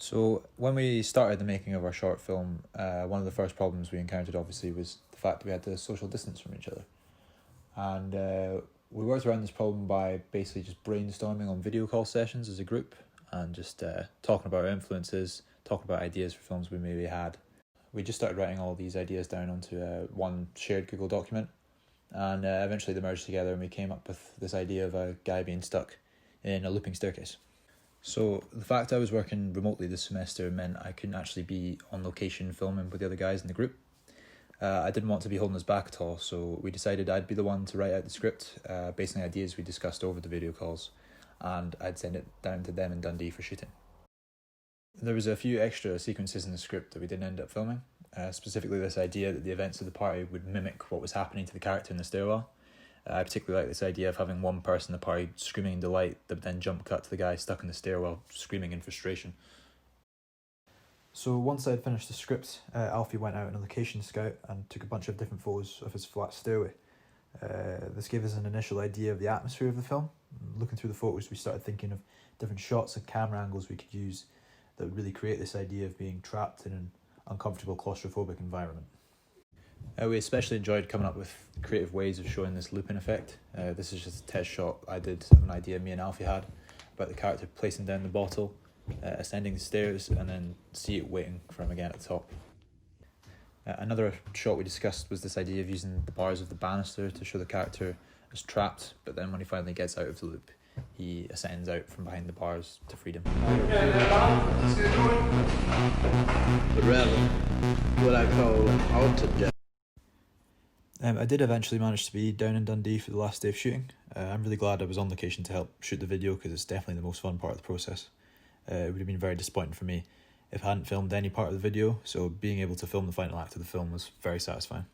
So when we started the making of our short film, one of the first problems we encountered obviously was the fact that we had to social distance from each other. And we worked around this problem by basically just brainstorming on video call sessions as a group and just talking about our influences, talking about ideas for films we maybe had. We just started writing all these ideas down onto one shared Google document, and eventually they merged together and we came up with this idea of a guy being stuck in a looping staircase. So the fact I was working remotely this semester meant I couldn't actually be on location filming with the other guys in the group. I didn't want to be holding us back at all, so we decided I'd be the one to write out the script based on the ideas we discussed over the video calls, and I'd send it down to them in Dundee for shooting. There was a few extra sequences in the script that we didn't end up filming, specifically this idea that the events of the party would mimic what was happening to the character in the stairwell. I particularly like this idea of having one person in the party screaming in delight that would then jump cut to the guy stuck in the stairwell screaming in frustration. So once I'd finished the script, Alfie went out on a location scout and took a bunch of different photos of his flat stairway. This gave us an initial idea of the atmosphere of the film. Looking through the photos, we started thinking of different shots and camera angles we could use that would really create this idea of being trapped in an uncomfortable claustrophobic environment. We especially enjoyed coming up with creative ways of showing this looping effect. This is just a test shot I did of an idea me and Alfie had about the character placing down the bottle, ascending the stairs, and then see it waiting for him again at the top. Another shot we discussed was this idea of using the bars of the banister to show the character as trapped, but then when he finally gets out of the loop, he ascends out from behind the bars to freedom. But rather, what I call an altered death. I did eventually manage to be down in Dundee for the last day of shooting. I'm really glad I was on location to help shoot the video because it's definitely the most fun part of the process. It would have been very disappointing for me if I hadn't filmed any part of the video, so being able to film the final act of the film was very satisfying.